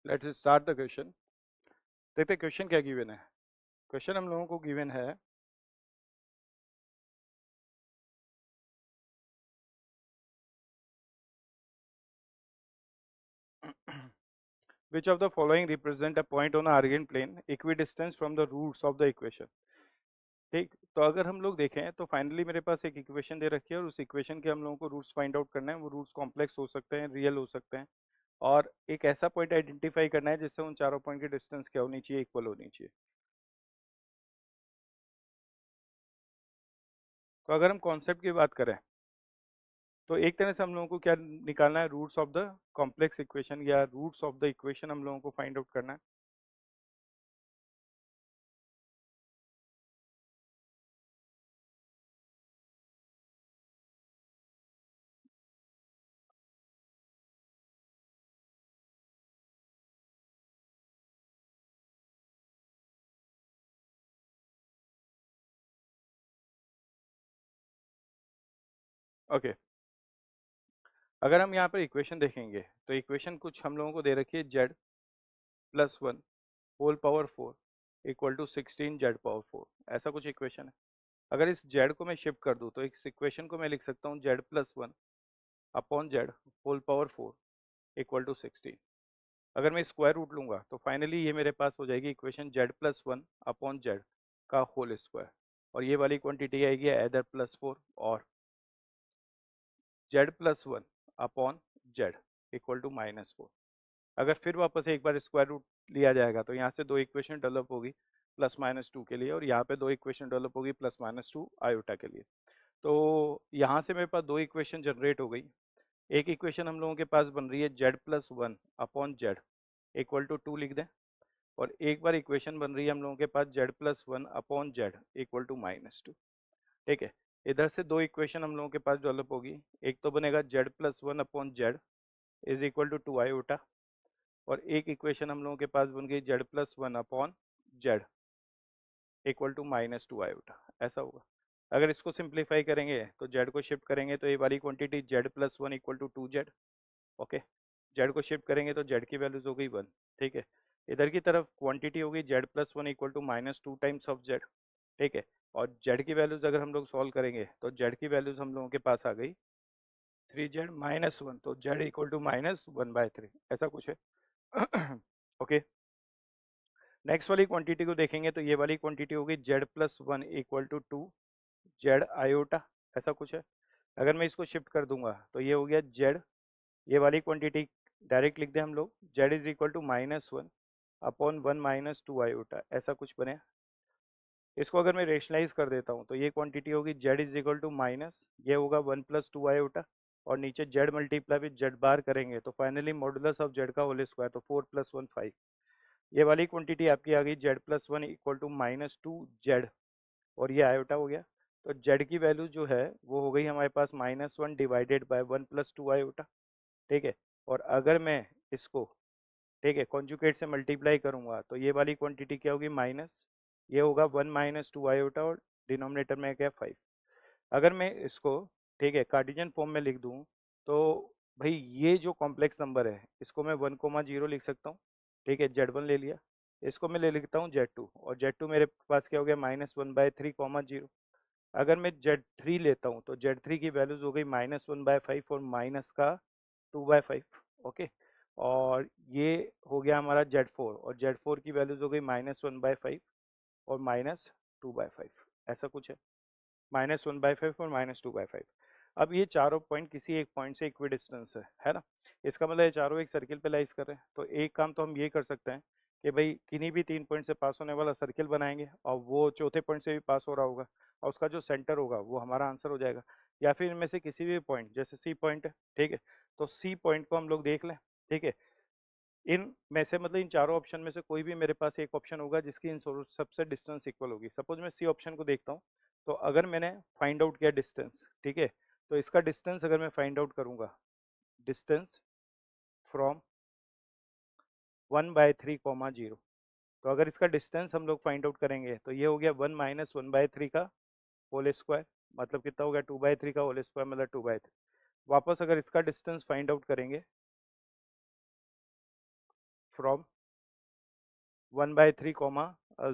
Let's start the question. देखते question क्या given है। क्वेश्चन हम लोगों को गिवन है which of the following represent a point on Argand plane equidistance from the roots of the equation. ठीक, तो अगर हम लोग देखें तो फाइनली मेरे पास एक इक्वेशन दे रखी है और उस इक्वेशन के हम लोगों को रूट्स फाइंड आउट करना है। वो रूट्स कॉम्प्लेक्स हो सकते हैं, रियल हो सकते हैं, और एक ऐसा पॉइंट आइडेंटिफाई करना है जिससे उन चारों पॉइंट की डिस्टेंस क्या होनी चाहिए, इक्वल होनी चाहिए। तो अगर हम कॉन्सेप्ट की बात करें तो एक तरह से हम लोगों को क्या निकालना है, roots of the complex equation या रूट्स ऑफ द इक्वेशन हम लोगों को फाइंड आउट करना है। ओके, अगर हम यहाँ पर इक्वेशन देखेंगे तो इक्वेशन कुछ हम लोगों को दे रखी है z+1 whole power 4 equal to 16 z⁴, ऐसा कुछ इक्वेशन है। अगर इस z को मैं शिफ्ट कर दूं तो इस इक्वेशन को मैं लिख सकता हूँ z+1 upon z whole power 4 equal to 16। अगर मैं स्क्वायर रूट लूंगा तो फाइनली ये मेरे पास हो जाएगी इक्वेशन z+1 अपॉन z का होल स्क्वायर, और ये वाली क्वांटिटी आएगी इधर +4 और z+1 upon z equal to -4। अगर फिर वापस एक बार स्क्वायर रूट लिया जाएगा तो यहाँ से दो इक्वेशन डेवलप होगी +-2 के लिए, और यहाँ पे दो इक्वेशन डेवलप होगी +-2 आयोटा के लिए। तो यहाँ से मेरे पास दो इक्वेशन जनरेट हो गई। एक इक्वेशन हम लोगों के पास बन रही है z+1 upon z equal to 2 लिख दें, और एक बार इक्वेशन बन रही है हम लोगों के पास z+1 upon z equal to -2। ठीक है, इधर से दो इक्वेशन हम लोगों के पास डेवलप होगी। एक तो बनेगा z+1 upon z is equal to 2 iota, और एक इक्वेशन हम लोगों के पास बन गई z+1 upon z equal to -2 iota, ऐसा होगा। अगर इसको सिंप्लीफाई करेंगे तो z को शिफ्ट करेंगे तो ये वाली quantity z+1 equal to 2z। Okay, z को शिफ्ट करेंगे तो z की वैल्यूज हो गई 1। ठीक है, इधर की तरफ क्वांटिटी होगी z+1 equal to -2 times of z। ठीक है, और z की वैल्यूज अगर हम लोग सॉल्व करेंगे तो z की वैल्यूज हम लोगों के पास आ गई 3z-1, तो z इक्वल टू -1/3, ऐसा कुछ है। ओके, नेक्स्ट वाली क्वांटिटी को देखेंगे तो ये वाली क्वांटिटी होगी z+1 equal to 2z iota, ऐसा कुछ है। अगर मैं इसको शिफ्ट कर दूंगा तो ये हो गया z, ये वाली क्वांटिटी डायरेक्ट लिख दें हम लोग, z is equal to -1 upon 1-2 iota, ऐसा कुछ बने। इसको अगर मैं रेशनलाइज कर देता हूँ तो ये क्वांटिटी होगी z is equal to minus, ये होगा 1+2 आयोटा, और नीचे z मल्टीप्लाई विद z बार करेंगे तो फाइनली मॉडुलस ऑफ z का होल स्क्वायर, तो 4+1 5। ये वाली क्वांटिटी आपकी आ गई z+1 इक्वल टू -2z, और ये आयोटा हो गया। तो z की वैल्यू जो है वो हो गई हमारे पास -1 डिवाइडेड बाय 1+2 आयोटा। ठीक है, और अगर मैं इसको, ठीक है, कॉन्जुगेट से मल्टीप्लाई करूंगा तो ये वाली क्वांटिटी क्या होगी माइनस, ये होगा 1-2 आयोटा, और डिनोमिनेटर में क्या 5। अगर मैं इसको, ठीक है, कार्टेशियन फॉर्म में लिख दूं तो भाई ये जो कॉम्प्लेक्स नंबर है इसको मैं 1,0 लिख सकता हूँ। ठीक है, z1 ले लिया, इसको मैं ले लिखता हूँ z2, और z2 मेरे पास क्या हो गया -1/3,0। अगर मैं z3 लेता हूँ तो z3 की वैल्यूज हो गई -1/5 और माइनस का 2/5। ओके, और ये हो गया हमारा z4, और z4 की वैल्यूज हो गई -1/5 और -2/5, ऐसा कुछ है, -1/5 और -2/5। अब ये चारों पॉइंट किसी एक पॉइंट से इक्वी डिस्टेंस है ना। इसका मतलब ये चारों एक सर्किल पे लाइज कर रहे हैं। तो एक काम तो हम ये कर सकते हैं कि भाई किन्हीं भी 3 पॉइंट से पास होने वाला सर्किल बनाएंगे, और वो चौथे पॉइंट से भी पास हो रहा होगा, और उसका जो सेंटर होगा वो हमारा आंसर हो जाएगा। या फिर इनमें से किसी भी पॉइंट, जैसे सी पॉइंट है, ठीक है, तो सी पॉइंट को हम लोग देख लें। ठीक है, इन में से मतलब इन चारों ऑप्शन में से कोई भी मेरे पास एक ऑप्शन होगा जिसकी इन सबसे डिस्टेंस इक्वल होगी। सपोज मैं सी ऑप्शन को देखता हूँ, तो अगर मैंने फाइंड आउट किया डिस्टेंस, ठीक है, तो इसका डिस्टेंस अगर मैं फाइंड आउट करूंगा, डिस्टेंस फ्रॉम 1/3,0, तो अगर इसका डिस्टेंस हम लोग फाइंड आउट करेंगे तो ये हो गया 1-1/3 का होल स्क्वायर, मतलब कितना हो गया 2/3 का होल स्क्वायर, मतलब 2/3। वापस अगर इसका डिस्टेंस फाइंड आउट करेंगे फ्रॉम 1/3 कॉमा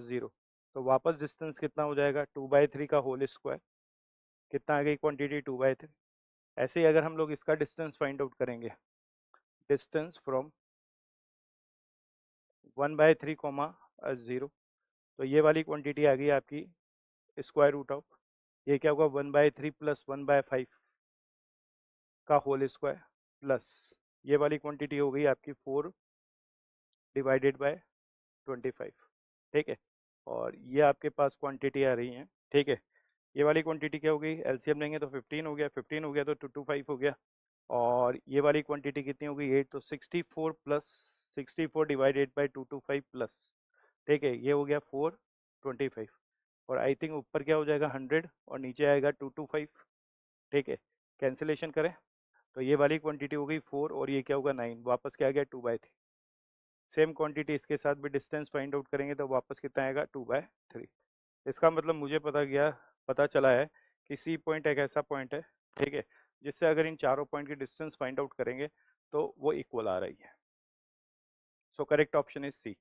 0। तो वापस डिस्टेंस कितना हो जाएगा 2/3 का होल स्क्वायर, कितना आ गई क्वांटिटी 2/3। ऐसे ही अगर हम लोग इसका डिस्टेंस फाइंड आउट करेंगे, डिस्टेंस फ्रॉम 1/3 कॉमा 0, तो ये वाली क्वांटिटी आ गई आपकी स्क्वायर रूट ऑफ, ये क्या होगा 1/3 प्लस 1/5 का होल स्क्वायर प्लस ये वाली क्वांटिटी हो गई आपकी 4 डिवाइडेड बाय 25। ठीक है, और ये आपके पास क्वांटिटी आ रही है। ठीक है, ये वाली क्वांटिटी क्या हो गई, एलसीएम लेंगे तो 15 हो गया, 15 हो गया तो 225 हो गया, और ये वाली क्वांटिटी कितनी हो गई 8, तो 64 प्लस 64 डिवाइडेड बाय 225 प्लस, ठीक है, ये हो गया 425, और आई थिंक ऊपर क्या हो जाएगा 100 और नीचे आएगा 225। ठीक है, कैंसिलेशन करें तो ये वाली क्वांटिटी हो गई 4 और ये क्या होगा 9, वापस क्या आ गया 2/3। सेम क्वांटिटी इसके साथ भी डिस्टेंस फाइंड आउट करेंगे तो वापस कितना आएगा 2/3। इसका मतलब मुझे पता चला है कि सी पॉइंट एक ऐसा पॉइंट है, ठीक है, जिससे अगर इन चारों पॉइंट की डिस्टेंस फाइंड आउट करेंगे तो वो इक्वल आ रही है। So correct option is C.